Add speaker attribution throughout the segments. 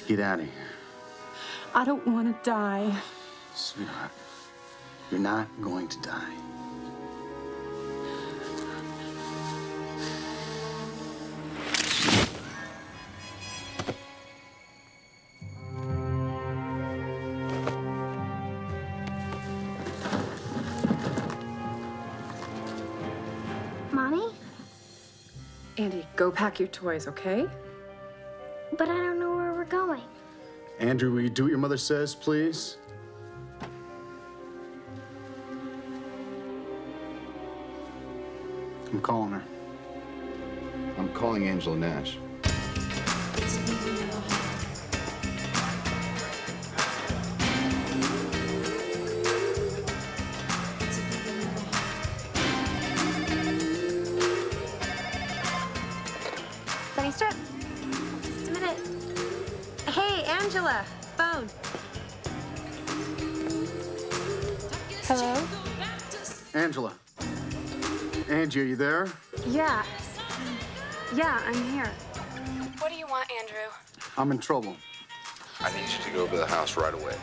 Speaker 1: get out of here.
Speaker 2: I don't want to die.
Speaker 1: Sweetheart, you're not going to die.
Speaker 3: Mommy?
Speaker 4: Andy, go pack your toys, okay?
Speaker 3: But I don't know where we're going.
Speaker 1: Andrew, will you do what your mother says, please? I'm calling her. I'm calling Angela Nash.
Speaker 5: Sunny Strip. Just a minute. Hey, Angela. Phone.
Speaker 2: Hello?
Speaker 1: Angela. Angie, are you there?
Speaker 2: Yeah. Yeah, I'm here.
Speaker 4: What do you want, Andrew?
Speaker 1: I'm in trouble.
Speaker 6: I need you to go over to the house right away.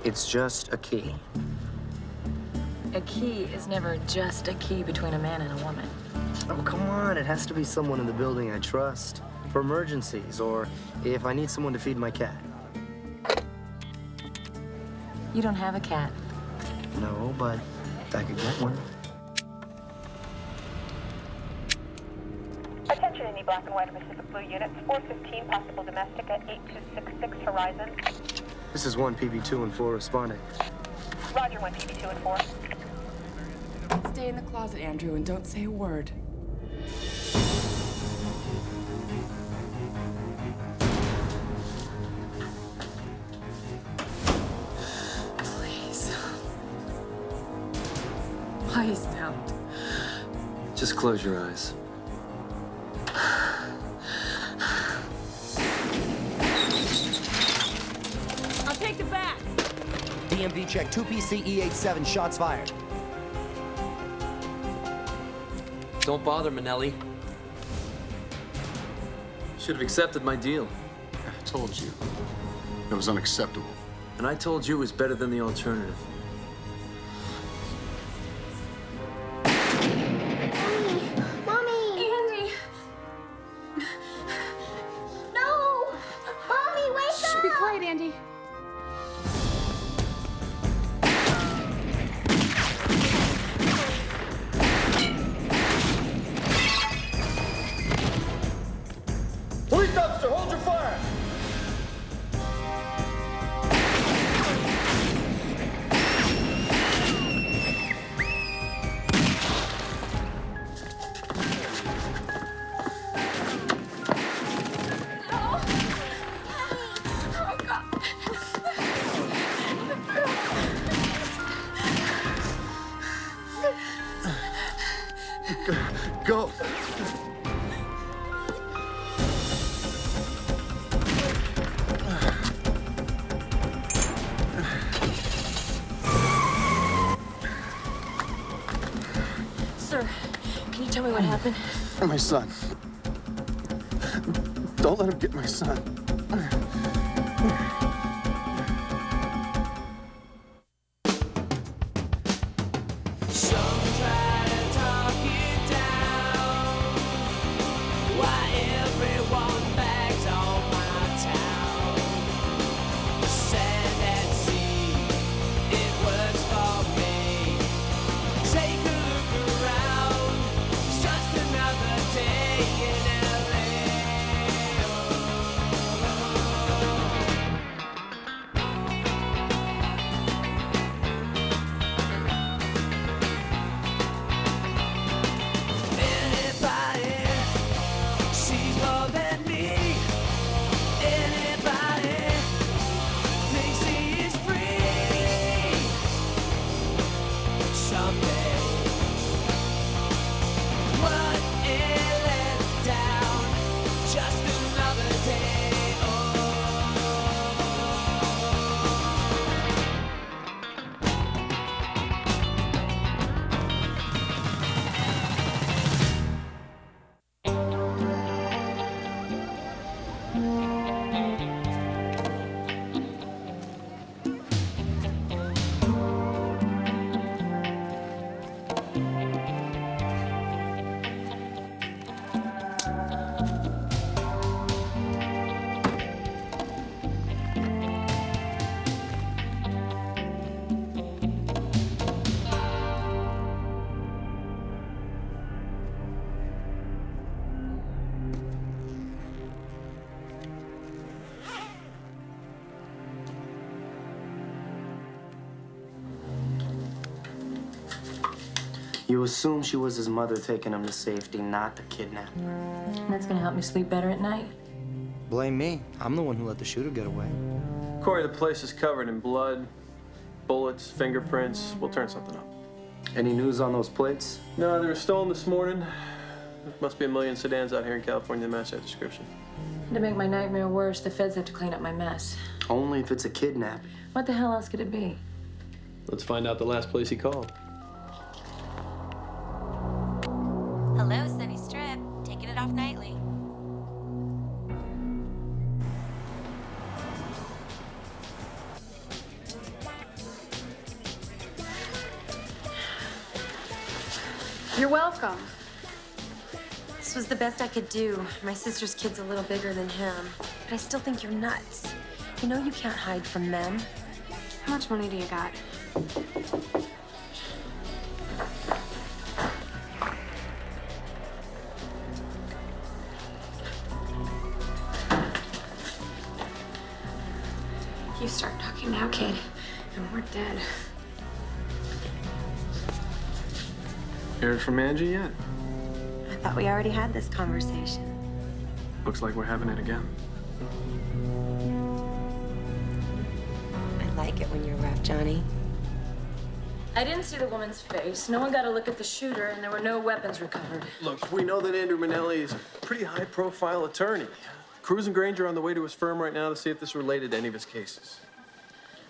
Speaker 7: It's just a key.
Speaker 4: A key is never just a key between a man and a woman.
Speaker 7: Oh, come on. It has to be someone in the building I trust for emergencies or if I need someone to feed my cat.
Speaker 4: You don't have a cat.
Speaker 7: No, but I could get one.
Speaker 8: Attention, any black and white Pacific Blue units, 415, possible domestic at 8266 Horizon.
Speaker 7: This is 1 PB2 and 4 responding.
Speaker 8: Roger, 1 PB2 and 4.
Speaker 9: Stay in the closet, Andrew, and don't say a word.
Speaker 4: Please. Please don't.
Speaker 10: Just close your eyes.
Speaker 2: I'll take the back.
Speaker 11: DMV check, 2PC E18, shots fired.
Speaker 10: Don't bother, Manelli. Should have accepted my deal.
Speaker 1: I told you. It was unacceptable.
Speaker 10: And I told you it was better than the alternative.
Speaker 3: Mommy! Andy! No! Mommy, wake up!
Speaker 9: Be quiet, Andy.
Speaker 7: Police officer, hold your fire!
Speaker 1: Go!
Speaker 4: Sir, can you tell me what happened?
Speaker 1: My son. Don't let him get my son.
Speaker 7: You assume she was his mother taking him to safety, not the kidnap.
Speaker 4: That's gonna help me sleep better at night.
Speaker 7: Blame me. I'm the one who let the shooter get away.
Speaker 10: Corey, the place is covered in blood, bullets, fingerprints. We'll turn something up.
Speaker 7: Any news on those plates?
Speaker 10: No, they were stolen this morning. There must be a million sedans out here in California that match that description.
Speaker 4: To make my nightmare worse, the feds have to clean up my mess.
Speaker 7: Only if it's a kidnap.
Speaker 4: What the hell else could it be?
Speaker 10: Let's find out the last place he called.
Speaker 5: Hello, Sunny Strip. Taking it off nightly.
Speaker 2: You're welcome.
Speaker 5: This was the best I could do. My sister's kid's a little bigger than him. But I still think you're nuts. You know you can't hide from them.
Speaker 2: How much money do you got? You start talking now, kid, and we're dead.
Speaker 10: Heard from Angie yet?
Speaker 5: I thought we already had this conversation.
Speaker 10: Looks like we're having it again.
Speaker 5: I like it when you're rough, Johnny.
Speaker 4: I didn't see the woman's face. No one got a look at the shooter, and there were no weapons recovered.
Speaker 10: Look, we know that Andrew Manelli is a pretty high-profile attorney. Cruz and Granger are on the way to his firm right now to see if this is related to any of his cases.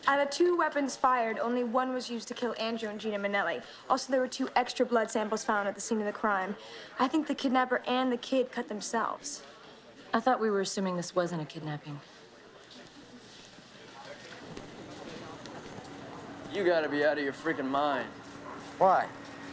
Speaker 12: Out of 2 weapons fired, only 1 was used to kill Andrew and Gina Manelli. Also, there were 2 extra blood samples found at the scene of the crime. I think the kidnapper and the kid cut themselves.
Speaker 4: I thought we were assuming this wasn't a kidnapping.
Speaker 13: You gotta be out of your freaking mind.
Speaker 7: Why?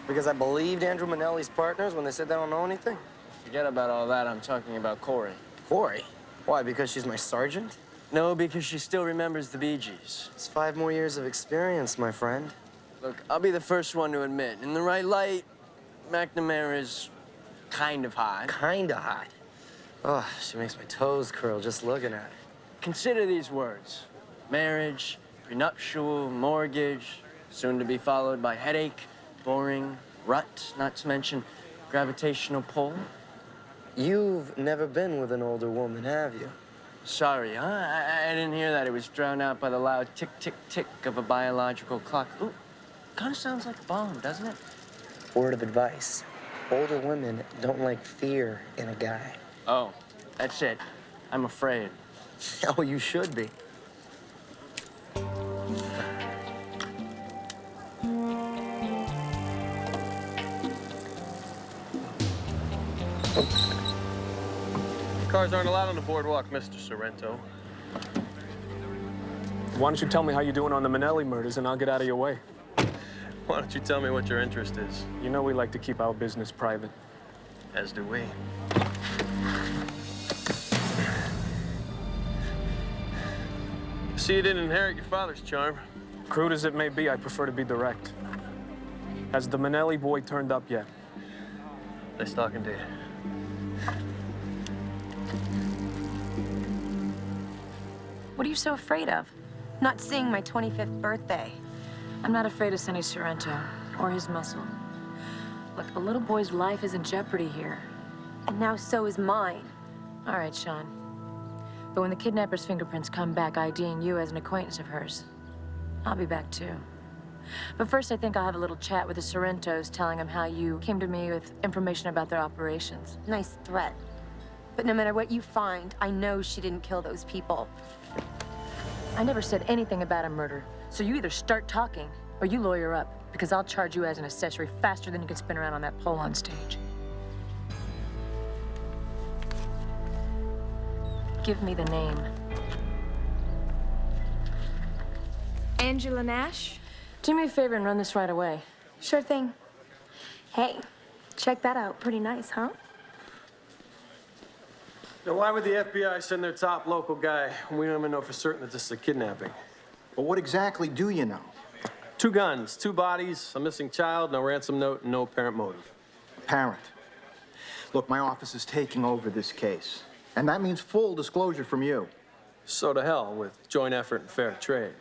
Speaker 7: Because I believed Andrew Manelli's partners when they said they don't know anything?
Speaker 13: Forget about all that. I'm talking about Corey.
Speaker 7: Corey? Why, because she's my sergeant?
Speaker 13: No, because she still remembers the Bee Gees.
Speaker 7: It's 5 more years of experience, my friend.
Speaker 13: Look, I'll be the first one to admit, in the right light, McNamara's kind of hot.
Speaker 7: Kinda hot. Oh, she makes my toes curl just looking at her.
Speaker 13: Consider these words: marriage, prenuptial, mortgage, soon to be followed by headache, boring, rut, not to mention gravitational pull.
Speaker 7: You've never been with an older woman, have you?
Speaker 13: Sorry, huh? I didn't hear that. It was drowned out by the loud tick, tick, tick of a biological clock. Ooh, kind of sounds like a bomb, doesn't it?
Speaker 7: Word of advice. Older women don't like fear in a guy.
Speaker 13: Oh, that's it. I'm afraid.
Speaker 7: Oh, you should be.
Speaker 10: Cars aren't allowed on the boardwalk, Mr. Sorrento.
Speaker 14: Why don't you tell me how you're doing on the Manelli murders, and I'll get out of your way.
Speaker 10: Why don't you tell me what your interest is?
Speaker 14: You know we like to keep our business private.
Speaker 10: As do we. See, you didn't inherit your father's charm.
Speaker 14: Crude as it may be, I prefer to be direct. Has the Manelli boy turned up yet?
Speaker 10: Nice talking to you.
Speaker 5: What are you so afraid of? Not seeing my 25th birthday.
Speaker 4: I'm not afraid of Sonny Sorrento or his muscle. Look, a little boy's life is in jeopardy here.
Speaker 5: And now so is mine.
Speaker 4: All right, Sean. But when the kidnapper's fingerprints come back IDing you as an acquaintance of hers, I'll be back too. But first, I think I'll have a little chat with the Sorrentos, telling them how you came to me with information about their operations.
Speaker 5: Nice threat. But no matter what you find, I know she didn't kill those people.
Speaker 4: I never said anything about a murder. So you either start talking or you lawyer up, because I'll charge you as an accessory faster than you can spin around on that pole on stage. Give me the name.
Speaker 12: Angela Nash?
Speaker 4: Do me a favor and run this right away.
Speaker 12: Sure thing. Hey, check that out. Pretty nice, huh?
Speaker 10: Now, why would the FBI send their top local guy when we don't even know for certain that this is a kidnapping?
Speaker 11: Well, what exactly do you know?
Speaker 10: 2 guns, 2 bodies, a missing child, no ransom note, and no apparent motive.
Speaker 11: Apparent. Look, my office is taking over this case, and that means full disclosure from you.
Speaker 10: So to hell with joint effort and fair trade.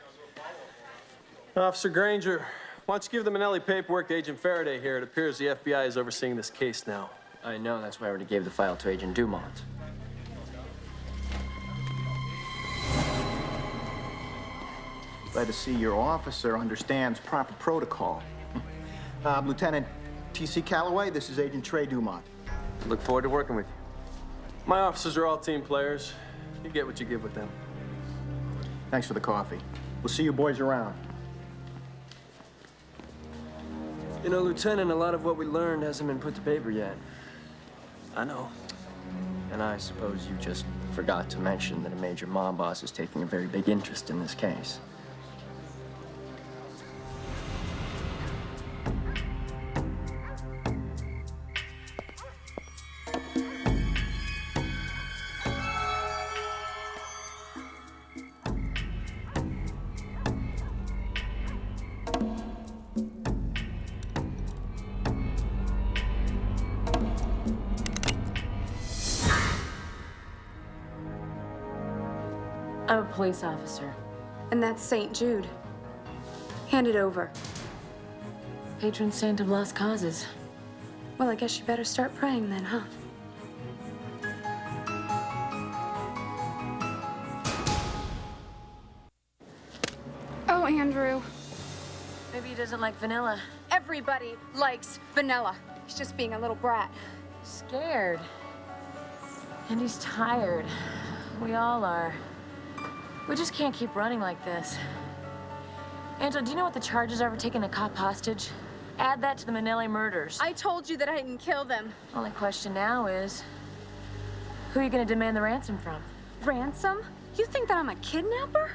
Speaker 10: Officer Granger, Why don't you give the Manelli paperwork to Agent Faraday here? It appears the FBI is overseeing this case now.
Speaker 13: I know, that's why I already gave the file to Agent Dumont.
Speaker 11: Glad to see your officer understands proper protocol. Lieutenant T.C. Calloway, this is Agent Trey Dumont.
Speaker 10: Look forward to working with you. My officers are all team players. You get what you give with them.
Speaker 11: Thanks for the coffee. We'll see you boys around.
Speaker 13: You know, Lieutenant, a lot of what we learned hasn't been put to paper yet.
Speaker 10: I know.
Speaker 13: And I suppose you just forgot to mention that a major mob boss is taking a very big interest in this case.
Speaker 4: I'm a police officer.
Speaker 12: And that's St. Jude. Hand it over.
Speaker 4: Patron saint of lost causes.
Speaker 12: Well, I guess you better start praying then, huh?
Speaker 2: Oh, Andrew.
Speaker 4: Maybe he doesn't like vanilla.
Speaker 2: Everybody likes vanilla. He's just being a little brat.
Speaker 4: Scared. And he's tired. We all are. We just can't keep running like this. Angela, do you know what the charges are for taking a cop hostage? Add that to the Manelli murders.
Speaker 2: I told you that I didn't kill them.
Speaker 4: Only question now is, who are you gonna demand the ransom from?
Speaker 2: Ransom? You think that I'm a kidnapper?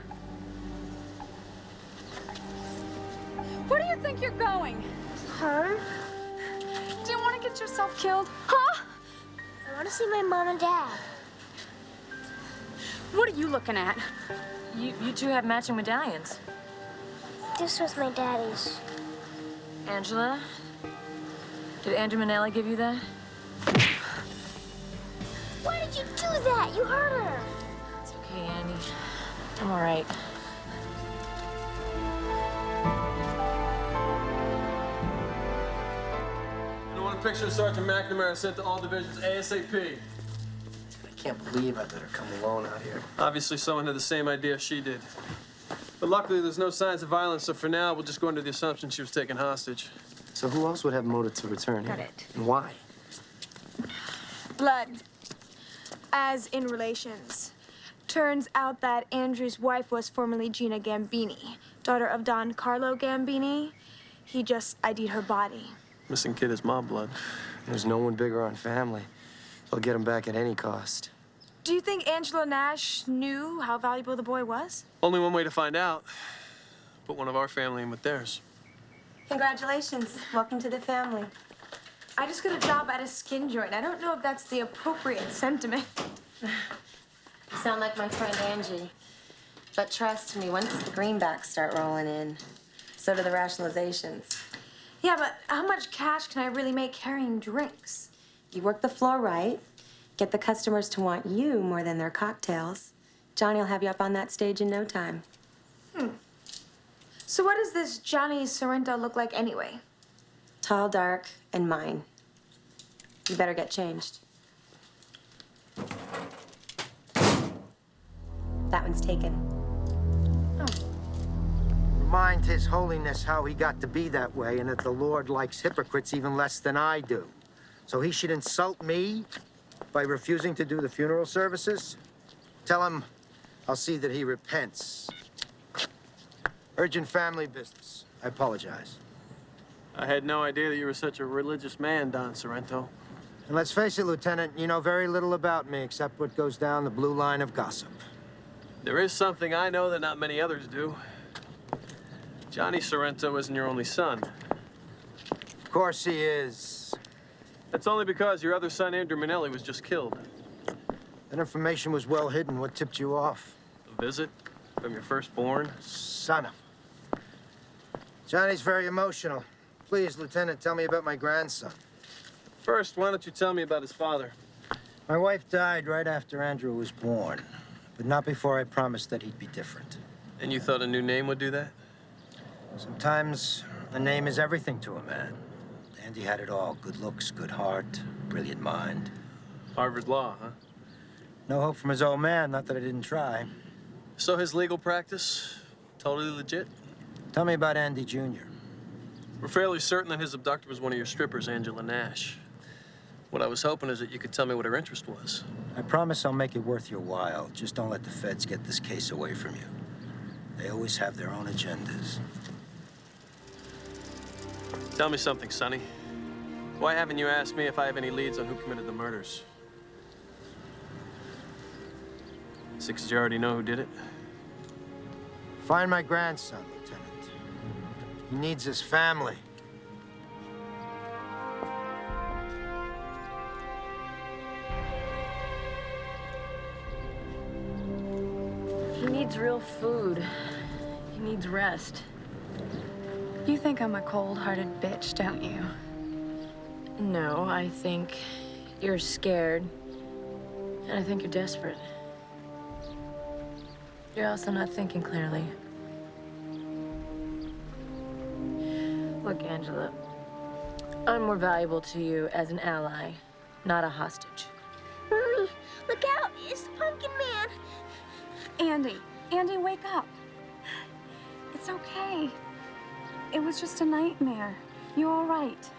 Speaker 2: Where do you think you're going?
Speaker 3: Home?
Speaker 2: Do you want to get yourself killed? Huh?
Speaker 3: I want to see my mom and dad.
Speaker 2: What are you looking at?
Speaker 4: You two have matching medallions.
Speaker 3: This was my daddy's.
Speaker 4: Angela, did Andrew Manelli give you that?
Speaker 3: Why did you do that? You hurt her.
Speaker 4: It's okay, Andy. I'm all right.
Speaker 10: I want a picture of Sergeant McNamara sent to all divisions ASAP.
Speaker 13: I can't believe I let her come alone out here.
Speaker 10: Obviously, someone had the same idea she did. But luckily, there's no signs of violence, so for now, we'll just go under the assumption she was taken hostage.
Speaker 7: So who else would have motive to return here?
Speaker 12: Got it.
Speaker 7: And why?
Speaker 12: Blood. As in relations. Turns out that Andrew's wife was formerly Gina Gambini, daughter of Don Carlo Gambini. He just ID'd her body.
Speaker 10: Missing kid is mob blood.
Speaker 7: There's no one bigger on family. They'll get him back at any cost.
Speaker 12: Do you think Angela Nash knew how valuable the boy was?
Speaker 10: Only one way to find out. Put one of our family in with theirs.
Speaker 5: Congratulations. Welcome to the family.
Speaker 12: I just got a job at a skin joint. I don't know if that's the appropriate sentiment.
Speaker 5: You sound like my friend Angie. But trust me, once the greenbacks start rolling in, so do the rationalizations.
Speaker 12: Yeah, but how much cash can I really make carrying drinks?
Speaker 5: You work the floor right, get the customers to want you more than their cocktails. Johnny will have you up on that stage in no time.
Speaker 12: So what does this Johnny Sorrento look like anyway?
Speaker 5: Tall, dark, and mine. You better get changed. That one's taken.
Speaker 15: Remind His Holiness how he got to be that way and that the Lord likes hypocrites even less than I do. So he should insult me by refusing to do the funeral services? Tell him I'll see that he repents. Urgent family business. I apologize.
Speaker 10: I had no idea that you were such a religious man, Don Sorrento.
Speaker 15: And let's face it, Lieutenant, you know very little about me except what goes down the blue line of gossip.
Speaker 10: There is something I know that not many others do. Johnny Sorrento isn't your only son.
Speaker 15: Of course he is.
Speaker 10: That's only because your other son, Andrew Manelli, was just killed.
Speaker 15: That information was well hidden. What tipped you off?
Speaker 10: A visit from your firstborn.
Speaker 15: Son of... Johnny's very emotional. Please, Lieutenant, tell me about my grandson.
Speaker 10: First, why don't you tell me about his father?
Speaker 15: My wife died right after Andrew was born, but not before I promised that he'd be different.
Speaker 10: And you thought a new name would do that?
Speaker 15: Sometimes A name is everything to a man. Andy had it all. Good looks, good heart, brilliant mind.
Speaker 10: Harvard Law, huh?
Speaker 15: No hope from his old man, not that I didn't try.
Speaker 10: So his legal practice, totally legit?
Speaker 15: Tell me about Andy Jr.
Speaker 10: We're fairly certain that his abductor was one of your strippers, Angela Nash. What I was hoping is that you could tell me what her interest was.
Speaker 15: I promise I'll make it worth your while. Just don't let the feds get this case away from you. They always have their own agendas.
Speaker 10: Tell me something, Sonny. Why haven't you asked me if I have any leads on who committed the murders? Six, you already know who did it?
Speaker 15: Find my grandson, Lieutenant. He needs his family.
Speaker 4: He needs real food. He needs rest.
Speaker 2: You think I'm a cold-hearted bitch, don't you?
Speaker 4: No, I think you're scared. And I think you're desperate. You're also not thinking clearly. Look, Angela, I'm more valuable to you as an ally, not a hostage.
Speaker 3: Mommy, look out! It's the Pumpkin Man!
Speaker 2: Andy, wake up. It's okay. It was just a nightmare. You're all right.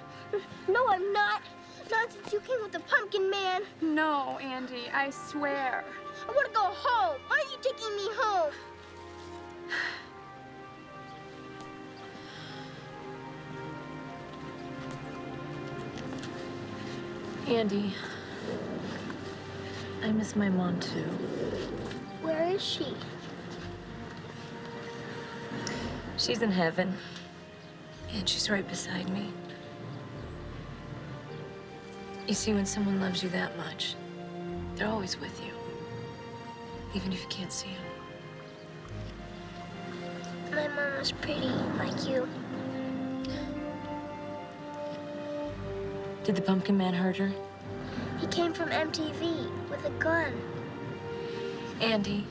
Speaker 3: No, I'm not. Not since you came with the Pumpkin Man.
Speaker 2: No, Andy, I swear.
Speaker 3: I want to go home. Why are you taking me home?
Speaker 4: Andy, I miss my mom too.
Speaker 3: Where is she?
Speaker 4: She's in heaven, and she's right beside me. You see, when someone loves you that much, they're always with you, even if you can't see them.
Speaker 3: My mom was pretty, like you.
Speaker 4: Did the Pumpkin Man hurt her?
Speaker 3: He came from MTV with a gun.
Speaker 4: Andy,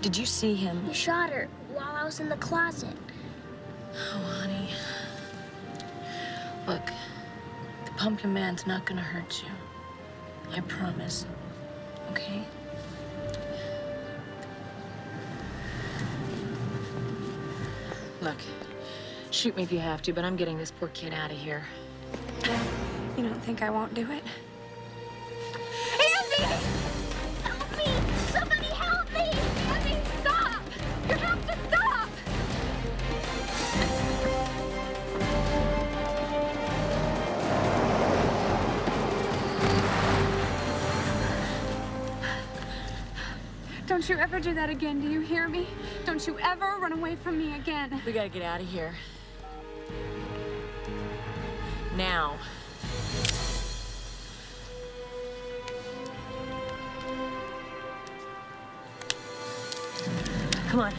Speaker 4: did you see him?
Speaker 3: He shot her while I was in the closet.
Speaker 4: Oh, honey. Look, the Pumpkin Man's not gonna hurt you. I promise. Okay? Look, shoot me if you have to, but I'm getting this poor kid out of here.
Speaker 2: You don't think I won't do it?
Speaker 3: Andy! Help me! Somebody help me! Andy, stop! You have to stop!
Speaker 2: Don't you ever do that again, do you hear me? Don't you ever run away from me again.
Speaker 4: We gotta get out of here. Now. Come on.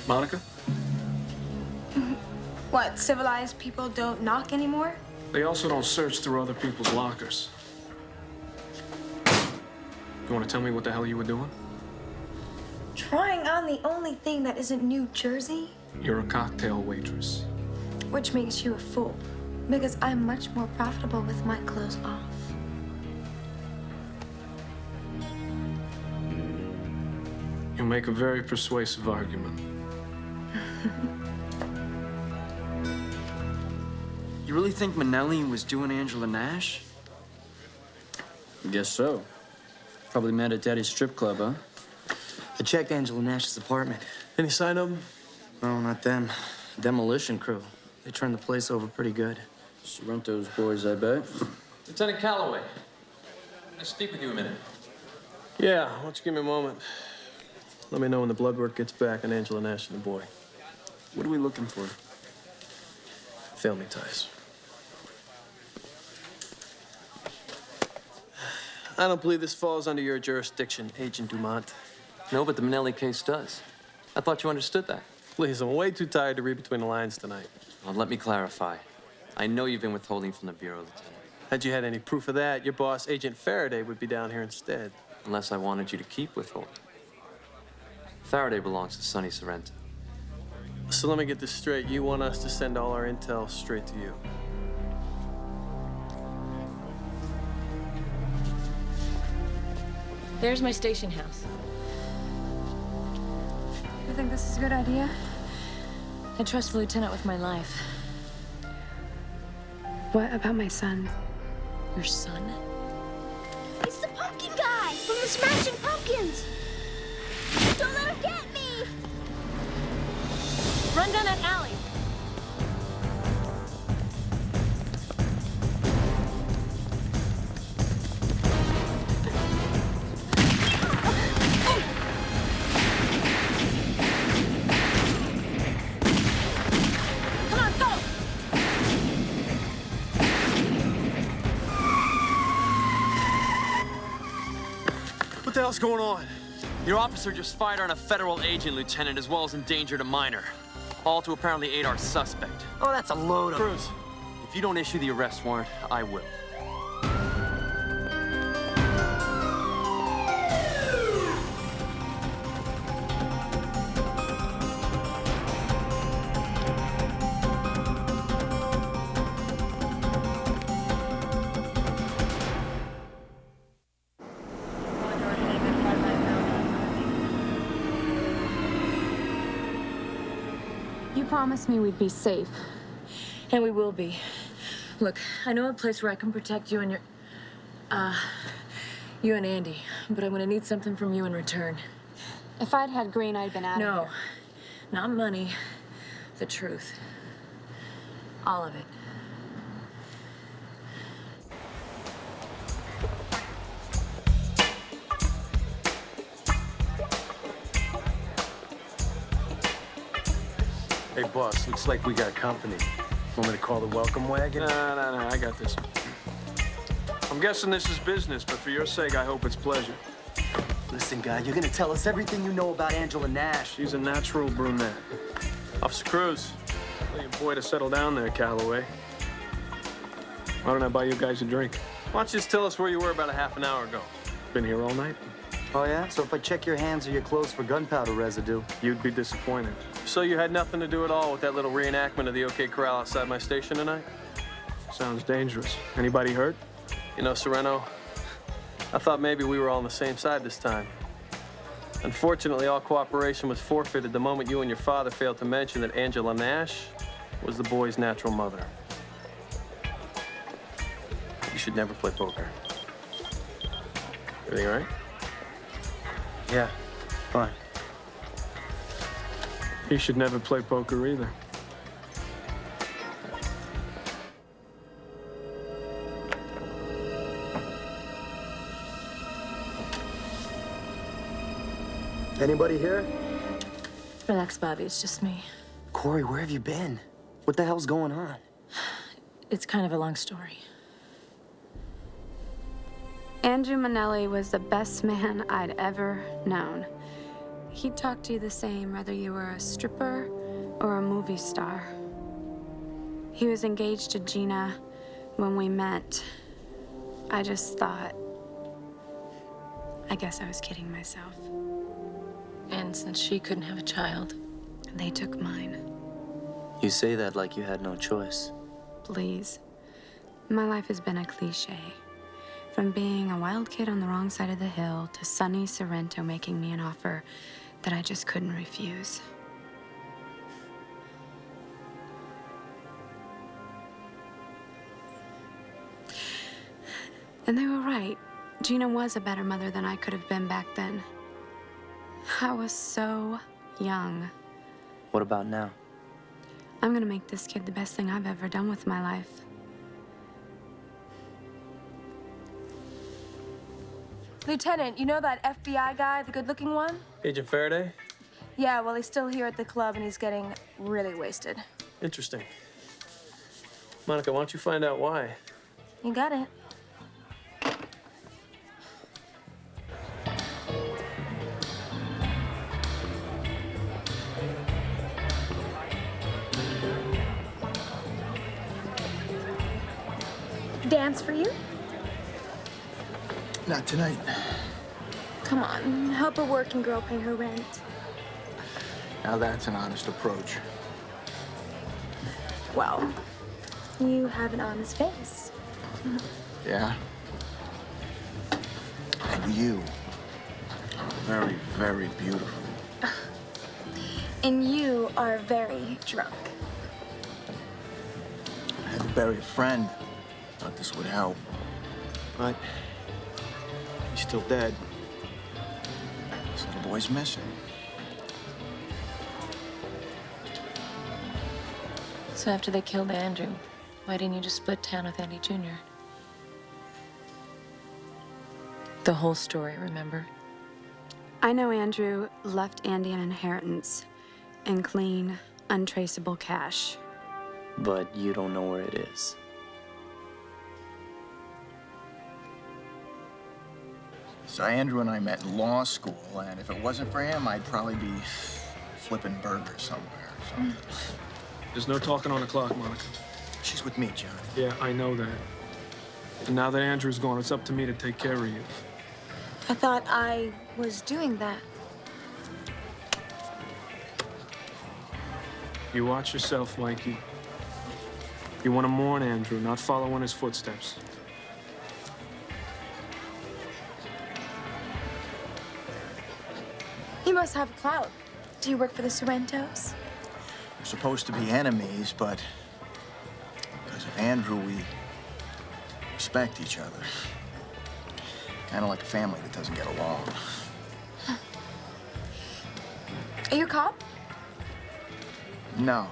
Speaker 14: Monica?
Speaker 12: What, civilized people don't knock anymore?
Speaker 14: They also don't search through other people's lockers. You want to tell me what the hell you were doing?
Speaker 12: Trying on the only thing that isn't New Jersey?
Speaker 14: You're a cocktail waitress.
Speaker 12: Which makes you a fool. Because I'm much more profitable with my clothes off.
Speaker 14: You make a very persuasive argument.
Speaker 13: You really think Manelli was doing Angela Nash?
Speaker 7: Guess so. Probably met at Daddy's strip club, huh? I checked Angela Nash's apartment.
Speaker 10: Any sign of him?
Speaker 7: No, not them. Demolition crew. They turned the place over pretty good. Sorrento's boys, I bet.
Speaker 10: Lieutenant Calloway.
Speaker 16: Can I speak with you a minute?
Speaker 10: Yeah, why don't you give me a moment? Let me know when the blood work gets back on Angela Nash and the boy.
Speaker 13: What are we looking for?
Speaker 10: Family ties. I don't believe this falls under your jurisdiction, Agent Dumont.
Speaker 13: No, but the Manelli case does. I thought you understood that.
Speaker 10: Please, I'm way too tired to read between the lines tonight.
Speaker 13: Well, let me clarify. I know you've been withholding from the Bureau, Lieutenant.
Speaker 10: Had you had any proof of that, your boss, Agent Faraday, would be down here instead.
Speaker 13: Unless I wanted you to keep withholding. Faraday belongs to Sonny Sorrento.
Speaker 10: So let me get this straight. You want us to send all our intel straight to you?
Speaker 4: There's my station house.
Speaker 2: You think this is a good idea?
Speaker 4: I trust the lieutenant with my life.
Speaker 2: What about my son?
Speaker 4: Your son?
Speaker 3: It's the pumpkin guy from the Smashing Pumpkins. Don't let him get me.
Speaker 4: Run down that alley.
Speaker 10: What the hell's going on?
Speaker 13: Your officer just fired on a federal agent, Lieutenant, as well as endangered a minor. All to apparently aid our suspect.
Speaker 7: Oh, that's a load of...
Speaker 10: Cruz.
Speaker 13: If you don't issue the arrest warrant, I will.
Speaker 2: You promised me we'd be safe.
Speaker 4: And we will be. Look, I know a place where I can protect you and your... you and Andy, but I'm gonna need something from you in return.
Speaker 2: If I'd had green, I'd been out of here.
Speaker 4: No, not money. The truth. All of it.
Speaker 10: Hey, boss, looks like we got company. Want me to call the welcome wagon?
Speaker 14: No, I got this. I'm guessing this is business, but for your sake, I hope it's pleasure.
Speaker 7: Listen, guy, you're gonna tell us everything you know about Angela Nash.
Speaker 14: She's a natural brunette. Officer Cruz, tell your boy to settle down there, Calloway. Why don't I buy you guys a drink?
Speaker 10: Why don't you just tell us where you were about a half an hour ago?
Speaker 14: Been here all night?
Speaker 7: Oh, yeah? So if I check your hands or your clothes for gunpowder residue...
Speaker 14: You'd be disappointed.
Speaker 10: So you had nothing to do at all with that little reenactment of the OK Corral outside my station tonight?
Speaker 14: Sounds dangerous. Anybody hurt?
Speaker 10: You know, Sorrento, I thought maybe we were all on the same side this time. Unfortunately, all cooperation was forfeited the moment you and your father failed to mention that Angela Nash was the boy's natural mother. You should never play poker. Everything all right?
Speaker 7: Yeah, fine.
Speaker 14: He should never play poker either.
Speaker 7: Anybody here?
Speaker 4: Relax, Bobby. It's just me.
Speaker 7: Corey, where have you been? What the hell's going on?
Speaker 4: It's kind of a long story.
Speaker 2: Andrew Manelli was the best man I'd ever known. He'd talk to you the same whether you were a stripper or a movie star. He was engaged to Gina when we met. I just thought... I guess I was kidding myself.
Speaker 4: And since she couldn't have a child,
Speaker 2: they took mine.
Speaker 7: You say that like you had no choice.
Speaker 2: Please. My life has been a cliche. From being a wild kid on the wrong side of the hill to Sonny Sorrento making me an offer that I just couldn't refuse. And they were right. Gina was a better mother than I could have been back then. I was so young.
Speaker 7: What about now?
Speaker 2: I'm gonna make this kid the best thing I've ever done with my life.
Speaker 12: Lieutenant, you know that FBI guy, the good-looking one?
Speaker 10: Agent Faraday?
Speaker 12: Yeah, well, he's still here at the club, and he's getting really wasted.
Speaker 10: Interesting. Monica, why don't you find out why?
Speaker 12: You got it. Dance for you?
Speaker 11: Not tonight.
Speaker 12: Come on, help a working girl pay her rent.
Speaker 11: Now that's an honest approach.
Speaker 12: Well, you have an honest face.
Speaker 11: Yeah? And you are very, very beautiful.
Speaker 12: And you are very drunk.
Speaker 11: I had to bury a friend. Thought this would help. But he's still dead. This little boy's missing.
Speaker 4: So after they killed Andrew, why didn't you just split town with Andy Jr.? The whole story, remember?
Speaker 2: I know Andrew left Andy an inheritance in clean, untraceable cash.
Speaker 7: But you don't know where it is.
Speaker 11: So Andrew and I met in law school, and if it wasn't for him, I'd probably be flipping burgers somewhere or something.
Speaker 14: There's no talking on the clock, Monica.
Speaker 11: She's with me, John.
Speaker 14: Yeah, I know that. And now that Andrew's gone, it's up to me to take care of you.
Speaker 12: I thought I was doing that.
Speaker 14: You watch yourself, Mikey. You want to mourn Andrew, not follow in his footsteps.
Speaker 12: You must have clout. Do you work for the Sorrentos?
Speaker 11: We're supposed to be enemies, but because of Andrew, we respect each other. Kind of like a family that doesn't get along.
Speaker 12: Are you a cop?
Speaker 11: No.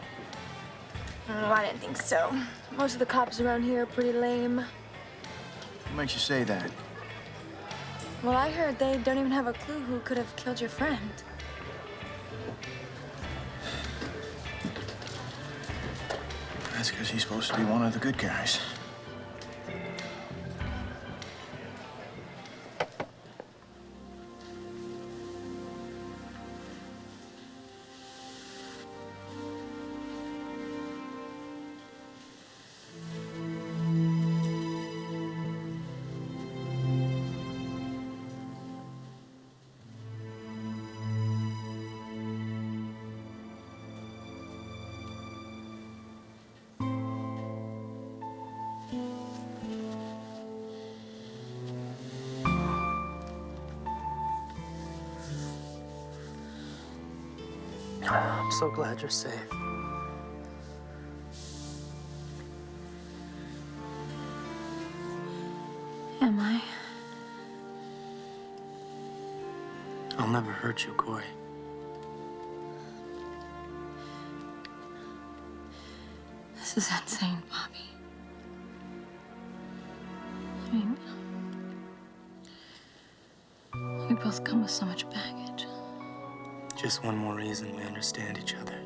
Speaker 12: Oh, I didn't think so. Most of the cops around here are pretty lame.
Speaker 11: What makes you say that?
Speaker 12: Well, I heard they don't even have a clue who could have killed your friend.
Speaker 11: That's because he's supposed to be one of the good guys.
Speaker 7: I'm so glad you're safe.
Speaker 4: Am I?
Speaker 7: I'll never hurt you, Coy.
Speaker 4: This is insane, Bobby. I mean, we both come with so much baggage.
Speaker 7: Just one more reason we understand each other.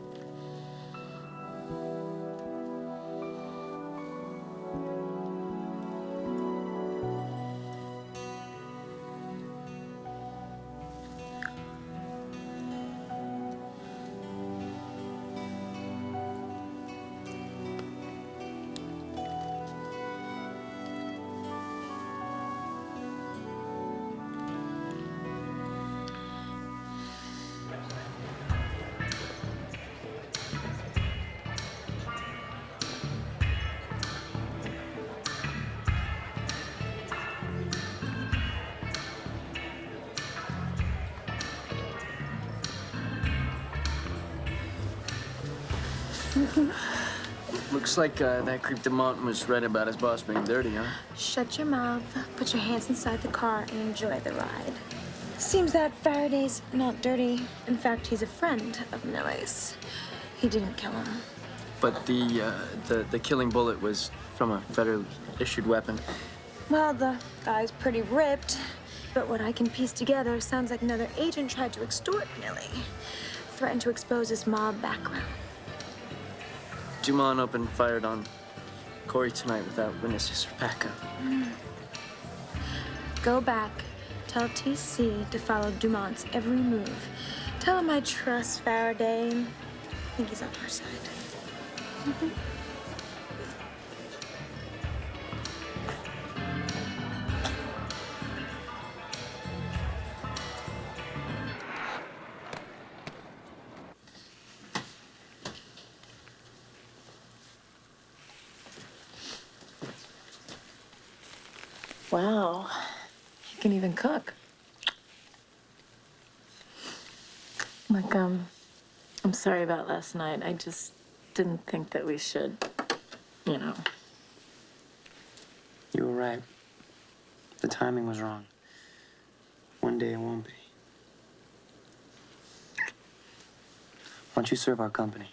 Speaker 13: Looks like that creep DeMont was right about his boss being dirty, huh?
Speaker 12: Shut your mouth, put your hands inside the car, and enjoy the ride. Seems that Faraday's not dirty. In fact, he's a friend of Millie's. He didn't kill him.
Speaker 13: But the killing bullet was from a federally issued weapon.
Speaker 12: Well, the guy's pretty ripped, But what I can piece together sounds like another agent tried to extort Millie. Threatened to expose his mob background.
Speaker 13: Dumont opened fired on Corey tonight without witnesses or backup.
Speaker 12: Go back. Tell TC to follow Dumont's every move. Tell him I trust Faraday. I think he's on our side.
Speaker 4: Wow. You can even cook. Look, I'm sorry about last night. I just didn't think that we should, you know.
Speaker 16: You were right. The timing was wrong. One day it won't be. Why don't you serve our company?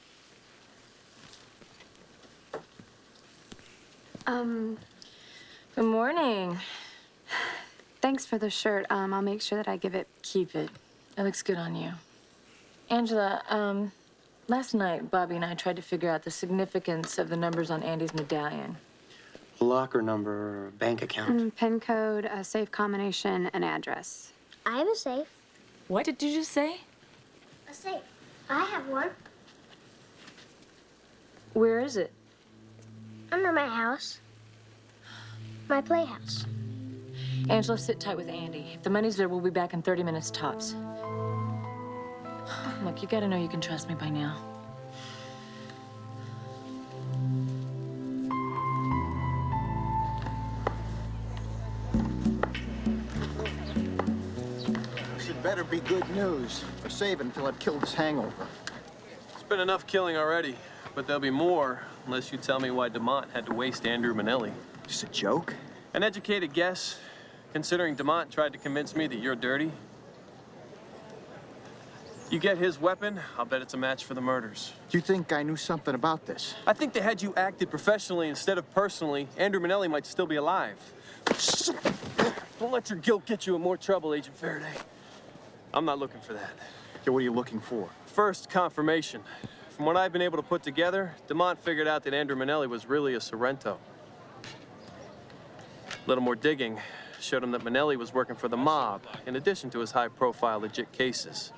Speaker 4: Good morning.
Speaker 2: Thanks for the shirt. I'll make sure that I give it.
Speaker 4: Keep it. It looks good on you. Angela, last night, Bobby and I tried to figure out the significance of the numbers on Andy's medallion.
Speaker 16: A locker number or a bank account.
Speaker 2: PIN code, a safe combination, an address.
Speaker 3: I have a safe.
Speaker 4: What did you just say?
Speaker 3: A safe. I have one.
Speaker 4: Where is it?
Speaker 3: Under my house. My playhouse.
Speaker 4: Angela, sit tight with Andy. If the money's there, we'll be back in 30 minutes tops. Look, you gotta know you can trust me by now.
Speaker 11: This had better be good news. Or save it until I've killed this hangover.
Speaker 10: It's been enough killing already, but there'll be more unless you tell me why Dumont had to waste Andrew Manelli.
Speaker 11: Just a joke?
Speaker 10: An educated guess, considering Dumont tried to convince me that you're dirty. You get his weapon, I'll bet it's a match for the murders.
Speaker 11: Do you think I knew something about this?
Speaker 10: I think that had you acted professionally instead of personally, Andrew Manelli might still be alive. Don't let your guilt get you in more trouble, Agent Faraday. I'm not looking for that.
Speaker 11: Yeah, what are you looking for?
Speaker 10: First, confirmation. From what I've been able to put together, Dumont figured out that Andrew Manelli was really a Sorrento. A little more digging showed him that Manelli was working for the mob, in addition to his high-profile legit cases.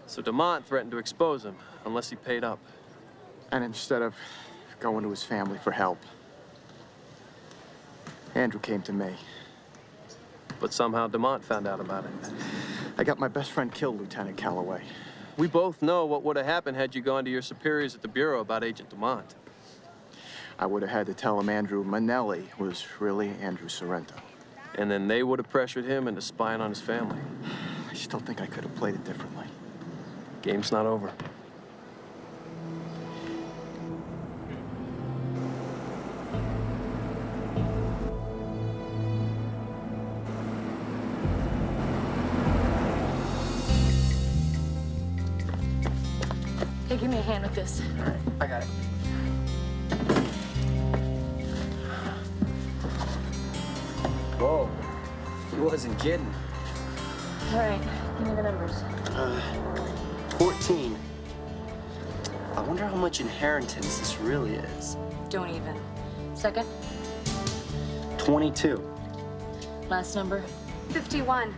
Speaker 10: So Dumont threatened to expose him, unless he paid up.
Speaker 11: And instead of going to his family for help, Andrew came to me.
Speaker 10: But somehow Dumont found out about it.
Speaker 11: I got my best friend killed, Lieutenant Calloway.
Speaker 10: We both know what would have happened had you gone to your superiors at the Bureau about Agent Dumont.
Speaker 11: I would have had to tell him Andrew Manelli was really Andrew Sorrento.
Speaker 10: And then they would have pressured him into spying on his family.
Speaker 11: I still think I could have played it differently.
Speaker 10: Game's not over.
Speaker 4: Hey, give me a hand with this.
Speaker 13: All right, I got it. Whoa, he wasn't kidding.
Speaker 4: All right, give me the numbers.
Speaker 16: 14. I wonder how much inheritance this really is.
Speaker 4: Don't even. Second,
Speaker 16: 22.
Speaker 4: last number.
Speaker 2: 51.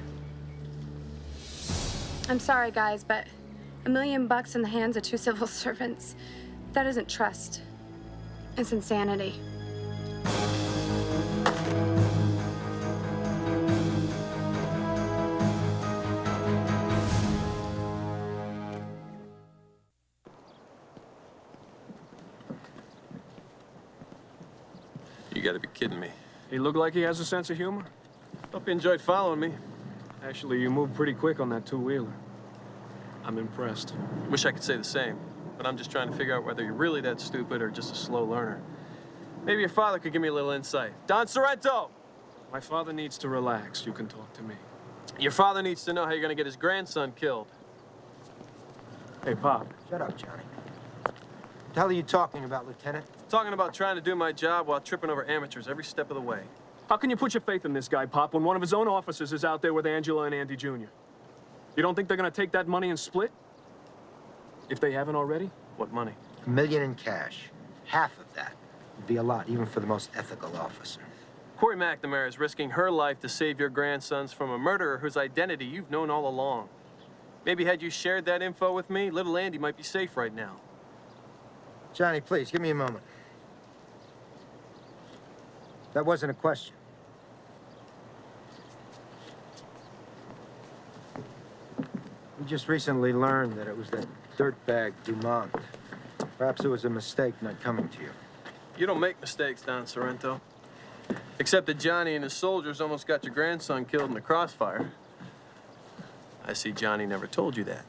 Speaker 2: I'm sorry, guys, but $1 million in the hands of 2 civil servants, that isn't trust. It's insanity.
Speaker 10: You gotta be kidding me.
Speaker 14: He look like he has a sense of humor?
Speaker 10: Hope you enjoyed following me.
Speaker 14: Actually, you moved pretty quick on that two-wheeler. I'm impressed.
Speaker 10: Wish I could say the same, but I'm just trying to figure out whether you're really that stupid or just a slow learner. Maybe your father could give me a little insight. Don Sorrento!
Speaker 14: My father needs to relax. You can talk to me.
Speaker 10: Your father needs to know how you're gonna get his grandson killed.
Speaker 14: Hey, Pop.
Speaker 15: Shut up, Johnny. What the hell are you talking about, Lieutenant?
Speaker 10: Talking about trying to do my job while tripping over amateurs every step of the way.
Speaker 14: How can you put your faith in this guy, Pop, when one of his own officers is out there with Angela and Andy Jr.? You don't think they're gonna take that money and split? If they haven't already, what money?
Speaker 15: $1 million in cash. Half of that would be a lot, even for the most ethical officer.
Speaker 10: Corey McNamara is risking her life to save your grandsons from a murderer whose identity you've known all along. Maybe had you shared that info with me, little Andy might be safe right now.
Speaker 15: Johnny, please, give me a moment. That wasn't a question. We just recently learned that it was that dirtbag Dumont. Perhaps it was a mistake not coming to you.
Speaker 10: You don't make mistakes, Don Sorrento. Except that Johnny and his soldiers almost got your grandson killed in the crossfire. I see Johnny never told you that.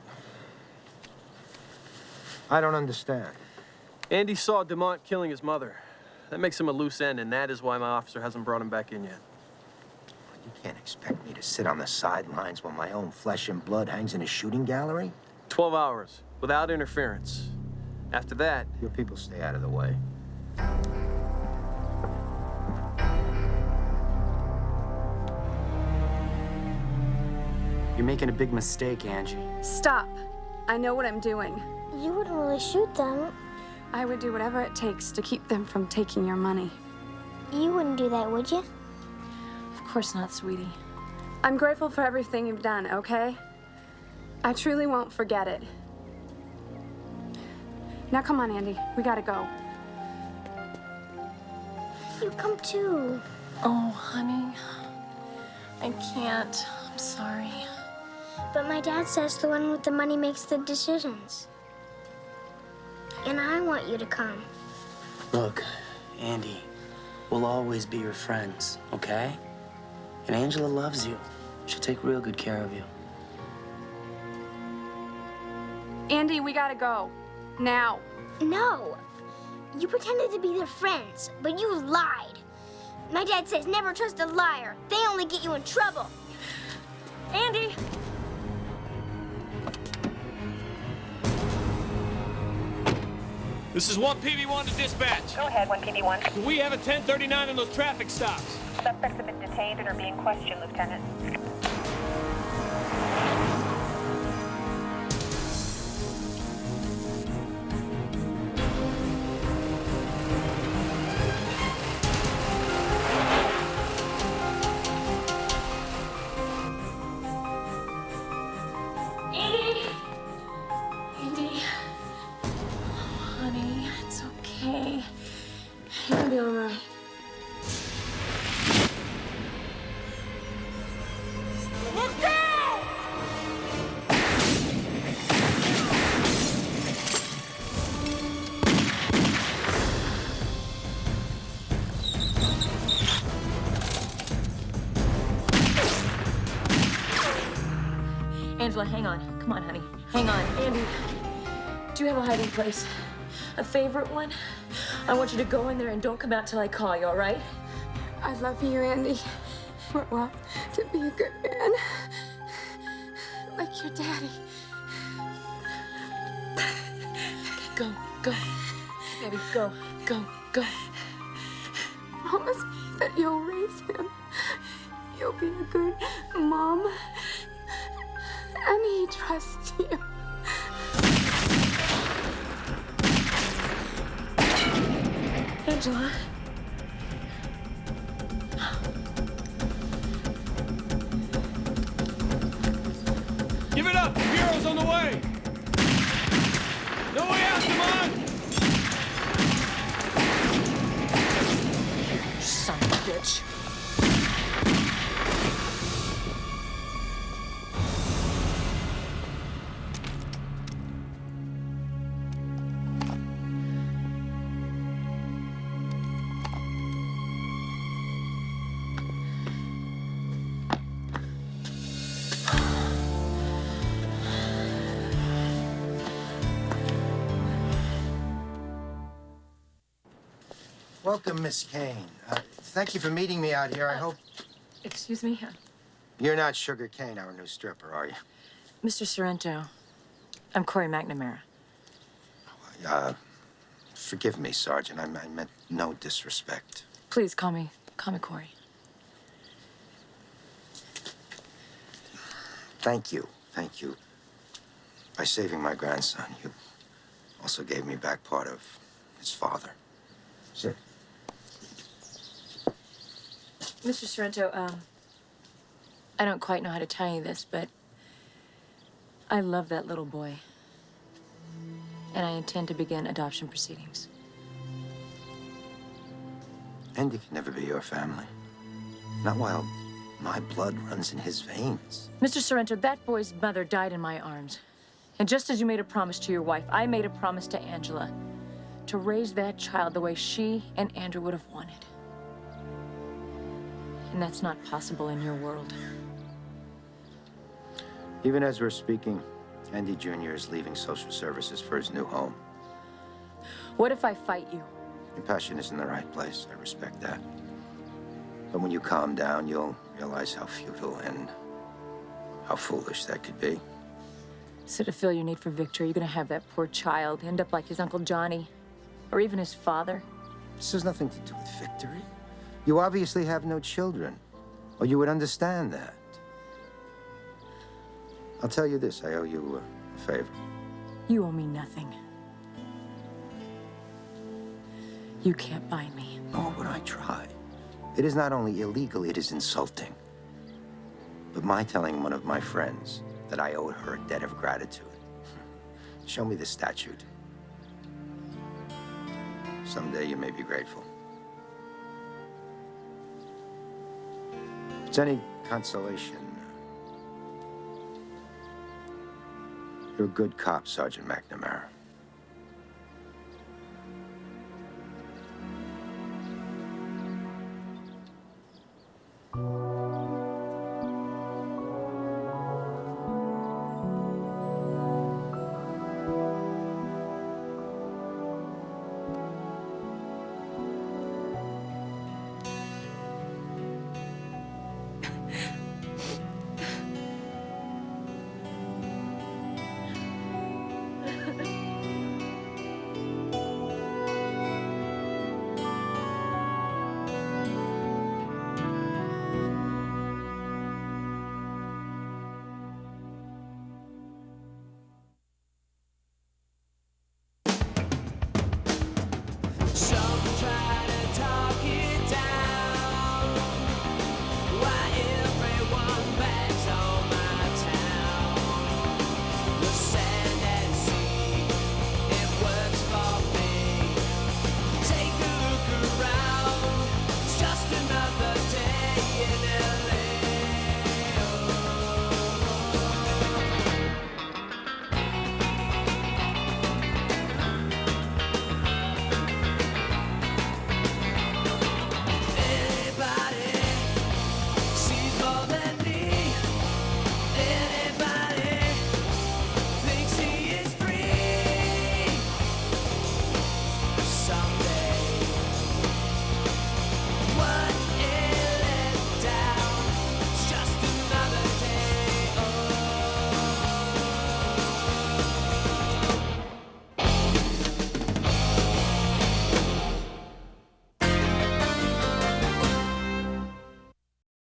Speaker 15: I don't understand.
Speaker 10: Andy saw Dumont killing his mother. That makes him a loose end, and that is why my officer hasn't brought him back in yet.
Speaker 15: You can't expect me to sit on the sidelines while my own flesh and blood hangs in a shooting gallery.
Speaker 10: 12 hours, without interference. After that...
Speaker 15: Your people stay out of the way.
Speaker 16: You're making a big mistake, Angie.
Speaker 2: Stop. I know what I'm doing.
Speaker 3: You wouldn't really shoot them.
Speaker 2: I would do whatever it takes to keep them from taking your money.
Speaker 3: You wouldn't do that, would you?
Speaker 4: Of course not, sweetie.
Speaker 2: I'm grateful for everything you've done, okay? I truly won't forget it. Now come on, Andy. We gotta go.
Speaker 3: You come too.
Speaker 5: Oh, honey. I can't. I'm sorry.
Speaker 3: But my dad says the one with the money makes the decisions. And I want you to come.
Speaker 16: Look, Andy, we'll always be your friends, okay? And Angela loves you. She'll take real good care of you.
Speaker 2: Andy, we gotta go. Now.
Speaker 3: No. You pretended to be their friends, but you lied. My dad says never trust a liar. They only get you in trouble.
Speaker 5: Andy!
Speaker 17: This is 1PB1 to dispatch.
Speaker 8: Go ahead, 1PB1.
Speaker 17: We have a 1039 on those traffic stops.
Speaker 8: Suspects have been detained and are being questioned, Lieutenant.
Speaker 5: Andy! Andy. Honey, it's okay. You're gonna be all right.
Speaker 17: Look out!
Speaker 4: Angela, hang on. Come on, honey. Hang on. Andy, do you have a hiding place? A favorite one? I want you to go in there and don't come out till I call you, all right?
Speaker 2: I love you, Andy. Well, to be a good man. Like your daddy.
Speaker 4: Go, go. Baby, go, go, go.
Speaker 2: Promise me that you'll raise him. You'll be a good mom. And he trusts you.
Speaker 5: Angela.
Speaker 17: Give it up! The Bureau's on the way! No way out, come on!
Speaker 4: Son of a bitch.
Speaker 15: Welcome, Miss Kane. Thank you for meeting me out here. I hope...
Speaker 4: Excuse me?
Speaker 15: You're not Sugar Kane, our new stripper, are you?
Speaker 4: Mr. Sorrento, I'm Corey McNamara.
Speaker 15: Forgive me, Sergeant. I meant no disrespect.
Speaker 4: Please call me Corey.
Speaker 15: Thank you. Thank you. By saving my grandson, you also gave me back part of his father. Sit.
Speaker 4: Mr. Sorrento, I don't quite know how to tell you this, but I love that little boy. And I intend to begin adoption proceedings.
Speaker 15: Andy can never be your family. Not while my blood runs in his veins.
Speaker 4: Mr. Sorrento, that boy's mother died in my arms. And just as you made a promise to your wife, I made a promise to Angela to raise that child the way she and Andrew would have wanted. And that's not possible in your world.
Speaker 15: Even as we're speaking, Andy Jr. is leaving social services for his new home.
Speaker 4: What if I fight you?
Speaker 15: Your passion is in the right place. I respect that. But when you calm down, you'll realize how futile and how foolish that could be.
Speaker 4: So to fill your need for victory, you're gonna have that poor child end up like his Uncle Johnny, or even his father.
Speaker 15: This has nothing to do with victory. You obviously have no children, or you would understand that. I'll tell you this, I owe you a favor.
Speaker 4: You owe me nothing. You can't buy me.
Speaker 15: Nor would I try. It is not only illegal, it is insulting. But my telling one of my friends that I owed her a debt of gratitude. Show me the statute. Someday you may be grateful. If it's any consolation, you're a good cop, Sergeant McNamara.
Speaker 18: Some try